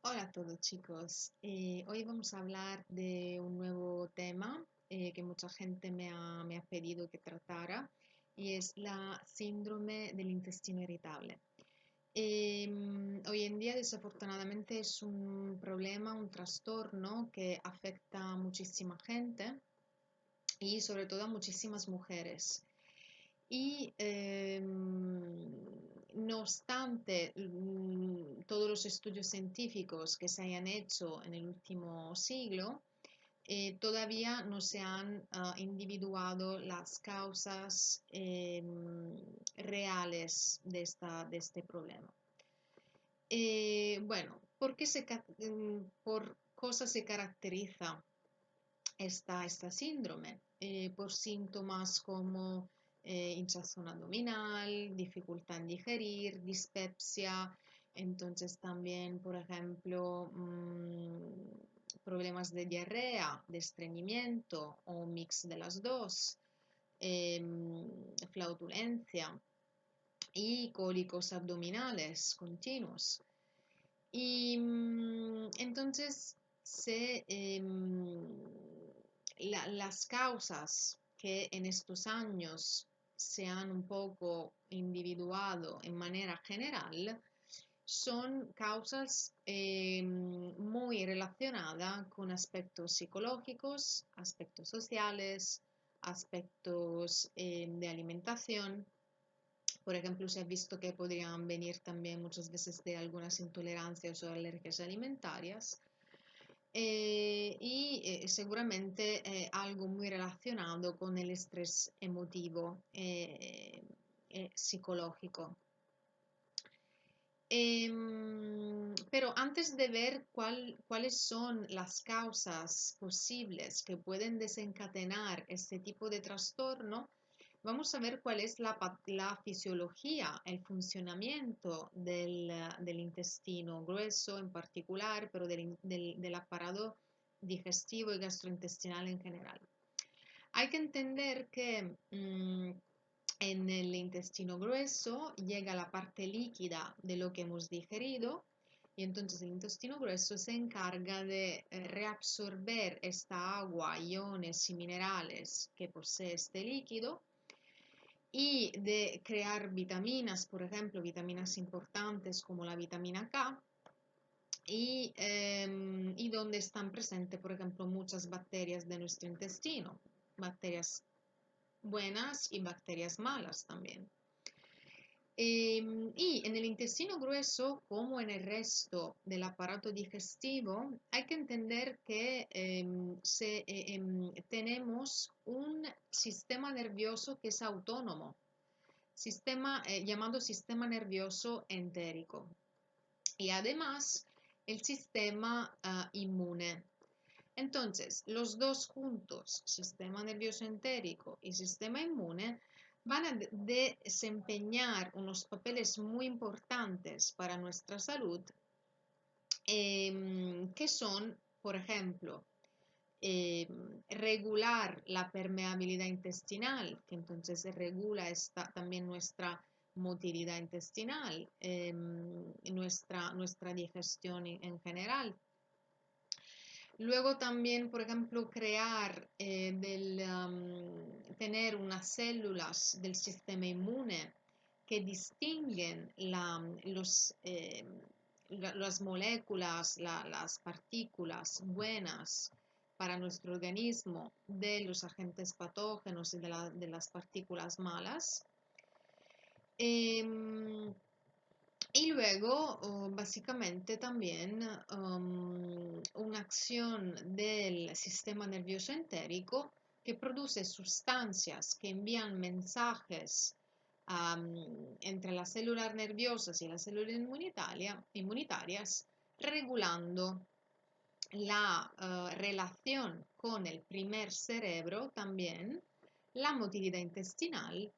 Hola a todos chicos. Hoy vamos a hablar de un nuevo tema que mucha gente me ha pedido que tratara y es la síndrome del intestino irritable. Hoy en día desafortunadamente es un problema, un trastorno que afecta a muchísima gente y sobre todo a muchísimas mujeres. Y no obstante todos los estudios científicos que se hayan hecho en el último siglo, todavía no se han individuado las causas reales de este problema. Bueno, ¿por cosas se caracteriza esta síndrome? Por síntomas como hinchazón abdominal, dificultad en digerir, dispepsia, entonces también, por ejemplo, problemas de diarrea, de estreñimiento o un mix de las dos, flautulencia y cólicos abdominales continuos. Y entonces las causas que en estos años se han un poco individuado en manera general son causas muy relacionadas con aspectos psicológicos, aspectos sociales, aspectos de alimentación. Por ejemplo, se ha visto que podrían venir también muchas veces de algunas intolerancias o alergias alimentarias y seguramente algo muy relacionado con el estrés emotivo psicológico. Pero antes de ver cuáles son las causas posibles que pueden desencadenar este tipo de trastorno, vamos a ver cuál es la fisiología, el funcionamiento del intestino grueso en particular, pero del aparato digestivo y gastrointestinal en general. Hay que entender que en el intestino grueso llega la parte líquida de lo que hemos digerido y entonces el intestino grueso se encarga de reabsorber esta agua, iones y minerales que posee este líquido y de crear vitaminas, por ejemplo, vitaminas importantes como la vitamina K y donde están presentes, por ejemplo, muchas bacterias de nuestro intestino, bacterias buenas y bacterias malas también. Y en el intestino grueso, como en el resto del aparato digestivo, hay que entender que tenemos un sistema nervioso que es autónomo, llamado sistema nervioso entérico. Y además el sistema inmune. Entonces, los dos juntos, sistema nervioso entérico y sistema inmune, van a desempeñar unos papeles muy importantes para nuestra salud, que son, por ejemplo, regular la permeabilidad intestinal, que entonces regula también nuestra motilidad intestinal, nuestra digestión en general. Luego también, por ejemplo, tener unas células del sistema inmune que distinguen las moléculas, las partículas buenas para nuestro organismo de los agentes patógenos y de las partículas malas. Y luego, básicamente también una acción del sistema nervioso entérico que produce sustancias que envían mensajes entre las células nerviosas y las células inmunitarias, regulando la relación con el primer cerebro también, la motilidad intestinal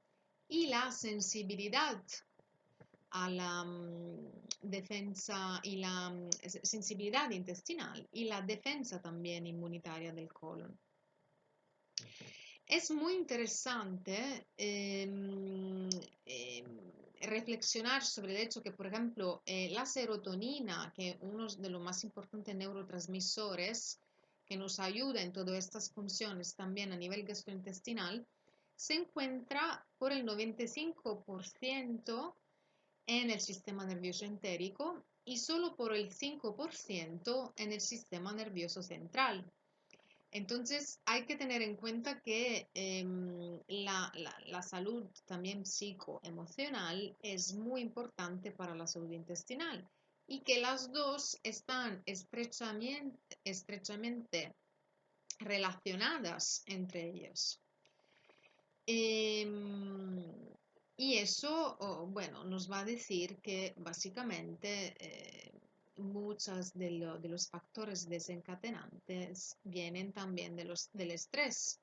y la sensibilidad a la defensa y la sensibilidad intestinal y la defensa también inmunitaria del colon. Es muy interesante reflexionar sobre el hecho que, por ejemplo, la serotonina, que es uno de los más importantes neurotransmisores que nos ayuda en todas estas funciones también a nivel gastrointestinal, se encuentra por el 95% en el sistema nervioso entérico y solo por el 5% en el sistema nervioso central. Entonces hay que tener en cuenta que la salud también psicoemocional es muy importante para la salud intestinal y que las dos están estrechamente relacionadas entre ellas. Em, y eso, bueno, nos va a decir que básicamente muchos de los factores desencadenantes vienen también del estrés.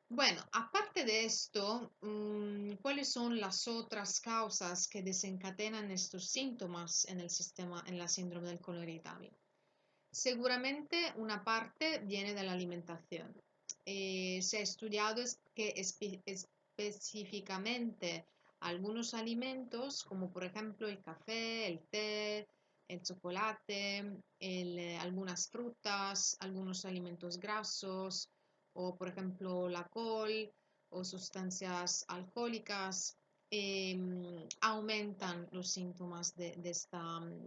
Bueno, aparte de esto, ¿cuáles son las otras causas que desencadenan estos síntomas en el sistema, en la síndrome del colon irritable? Seguramente una parte viene de la alimentación. Se ha estudiado que específicamente algunos alimentos, como por ejemplo el café, el té, el chocolate, algunas frutas, algunos alimentos grasos, o por ejemplo la col o sustancias alcohólicas, aumentan los síntomas de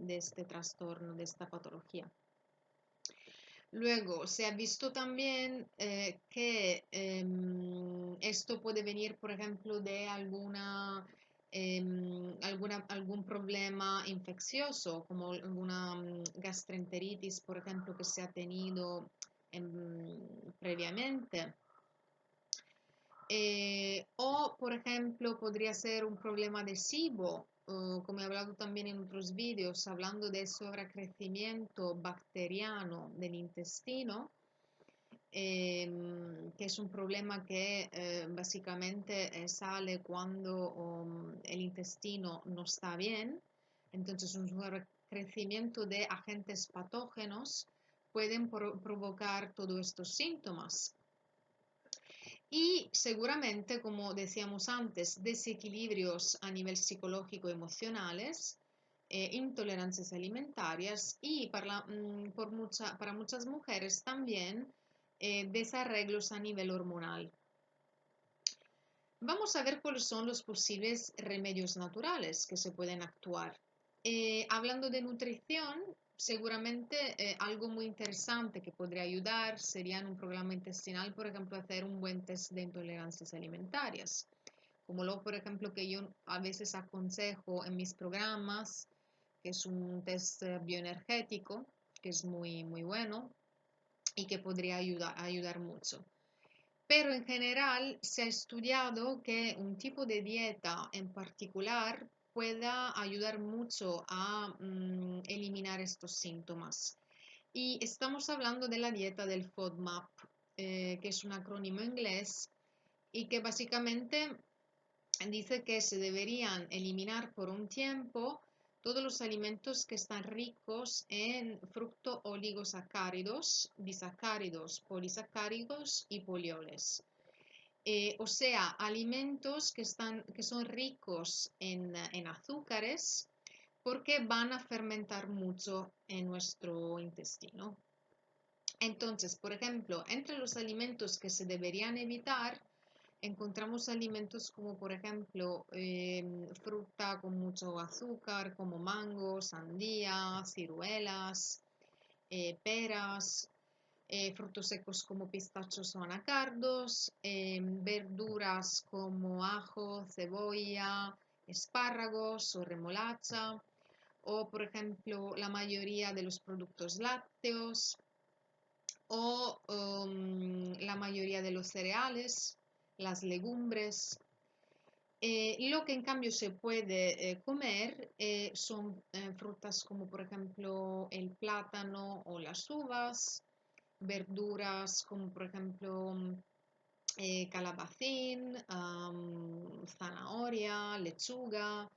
este trastorno, de esta patología. Luego, se ha visto también que esto puede venir, por ejemplo, de algún problema infeccioso, como alguna gastroenteritis, por ejemplo, que se ha tenido previamente. O, por ejemplo, podría ser un problema de SIBO, como he hablado también en otros vídeos, hablando de sobrecrecimiento bacteriano del intestino, que es un problema que básicamente sale cuando el intestino no está bien. Entonces, un sobrecrecimiento de agentes patógenos pueden provocar todos estos síntomas. Y seguramente, como decíamos antes, desequilibrios a nivel psicológico y emocionales, intolerancias alimentarias y para muchas mujeres también desarreglos a nivel hormonal. Vamos a ver cuáles son los posibles remedios naturales que se pueden actuar. Hablando de nutrición, seguramente algo muy interesante que podría ayudar sería en un programa intestinal, por ejemplo, hacer un buen test de intolerancias alimentarias, como lo, por ejemplo, que yo a veces aconsejo en mis programas, que es un test bioenergético, que es muy, muy bueno y que podría ayudar mucho. Pero en general se ha estudiado que un tipo de dieta en particular pueda ayudar mucho a eliminar estos síntomas. Y estamos hablando de la dieta del FODMAP, que es un acrónimo inglés y que básicamente dice que se deberían eliminar por un tiempo todos los alimentos que están ricos en fructooligosacáridos, disacáridos, polisacáridos y polioles. O sea, alimentos que son ricos en azúcares porque van a fermentar mucho en nuestro intestino. Entonces, por ejemplo, entre los alimentos que se deberían evitar, encontramos alimentos como por ejemplo fruta con mucho azúcar como mango, sandía, ciruelas, peras, frutos secos como pistachos o anacardos, verduras como ajo, cebolla, espárragos o remolacha, o por ejemplo la mayoría de los productos lácteos o la mayoría de los cereales, las legumbres. Lo que en cambio se puede comer son frutas como por ejemplo el plátano o las uvas, verduras como por ejemplo calabacín, zanahoria, lechuga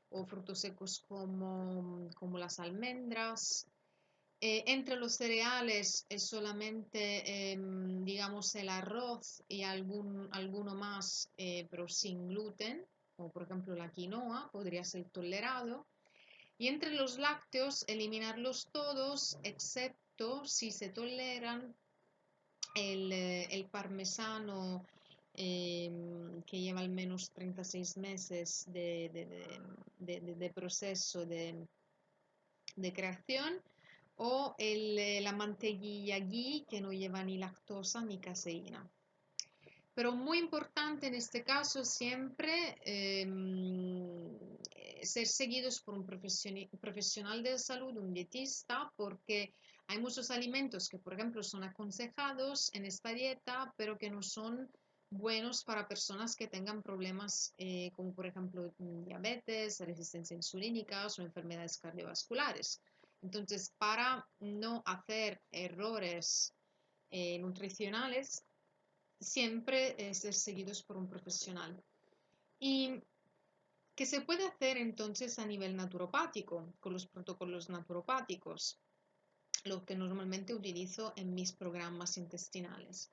o frutos secos como las almendras. Entre los cereales es solamente, digamos, el arroz y alguno más, pero sin gluten. o por ejemplo la quinoa podría ser tolerado. Y entre los lácteos, eliminarlos todos, excepto si se toleran el parmesano, que lleva al menos 36 meses de proceso de creación, o la mantequilla ghee, que no lleva ni lactosa ni caseína. Pero muy importante en este caso siempre ser seguidos por un profesional de salud, un dietista, porque hay muchos alimentos que, por ejemplo, son aconsejados en esta dieta, pero que no son buenos para personas que tengan problemas como, por ejemplo, diabetes, resistencia insulínica o enfermedades cardiovasculares. Entonces, para no hacer errores nutricionales, siempre ser seguidos por un profesional. ¿Y qué se puede hacer entonces a nivel naturopático, con los protocolos naturopáticos? Lo que normalmente utilizo en mis programas intestinales.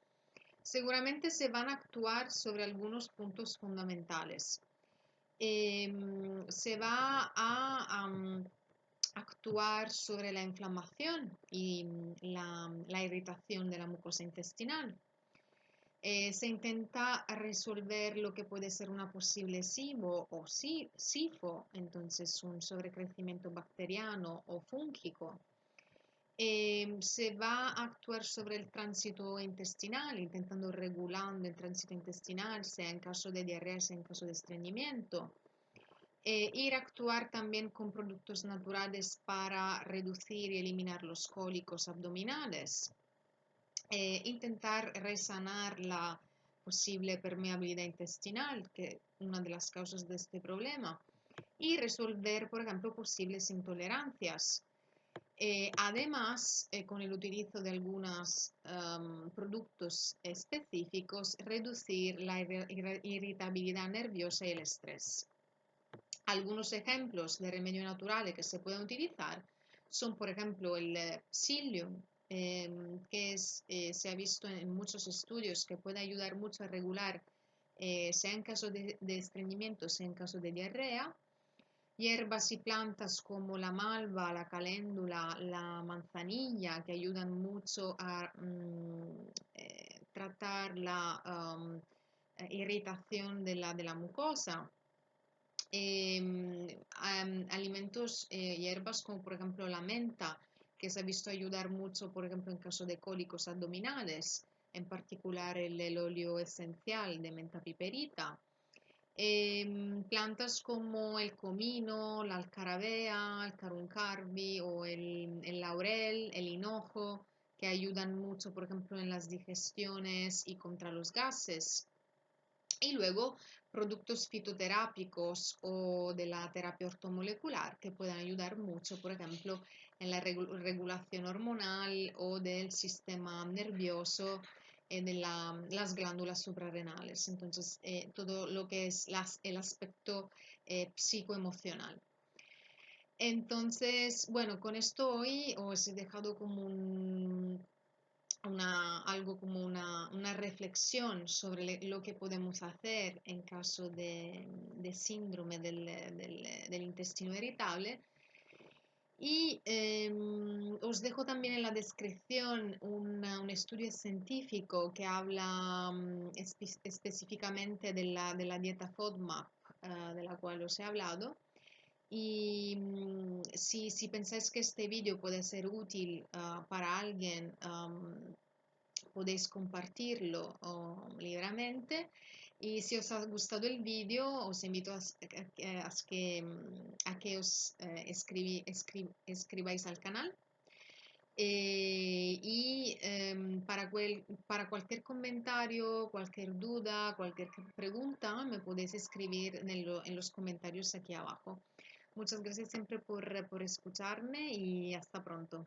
Seguramente se van a actuar sobre algunos puntos fundamentales. Se va a actuar sobre la inflamación y la irritación de la mucosa intestinal. Se intenta resolver lo que puede ser una posible SIBO o SIFO, entonces un sobrecrecimiento bacteriano o fúngico. Se va a actuar sobre el tránsito intestinal, intentando regulando el tránsito intestinal, sea en caso de diarrea, sea en caso de estreñimiento. Ir a actuar también con productos naturales para reducir y eliminar los cólicos abdominales. Intentar resanar la posible permeabilidad intestinal, que es una de las causas de este problema, y resolver, por ejemplo, posibles intolerancias. Además, con el utilizo de algunos productos específicos, reducir la irritabilidad nerviosa y el estrés. Algunos ejemplos de remedio natural que se pueden utilizar son, por ejemplo, el psyllium, que se ha visto en muchos estudios que puede ayudar mucho a regular, sea en caso de estreñimiento, sea en caso de diarrea. Hierbas y plantas como la malva, la caléndula, la manzanilla, que ayudan mucho a tratar la irritación de la mucosa. Alimentos, hierbas como por ejemplo la menta, que se ha visto ayudar mucho, por ejemplo, en caso de cólicos abdominales, en particular el óleo esencial de menta piperita. Plantas como el comino, la alcarabea, el caruncarbi o el laurel, el hinojo, que ayudan mucho, por ejemplo, en las digestiones y contra los gases. Y luego productos fitoterápicos o de la terapia ortomolecular que pueden ayudar mucho, por ejemplo, en la regulación hormonal o del sistema nervioso, de las glándulas suprarrenales. Entonces, todo lo que es el aspecto psicoemocional. Entonces, bueno, con esto hoy os he dejado como algo como una reflexión sobre lo que podemos hacer en caso de síndrome del intestino irritable. Y os dejo también en la descripción un estudio científico que habla específicamente de la dieta FODMAP, de la cual os he hablado. Y si pensáis que este vídeo puede ser útil para alguien, podéis compartirlo libremente. Y si os ha gustado el vídeo, os invito a que os escribáis al canal. Y para cualquier comentario, cualquier duda, cualquier pregunta, me podéis escribir en los comentarios aquí abajo. Muchas gracias siempre por escucharme y hasta pronto.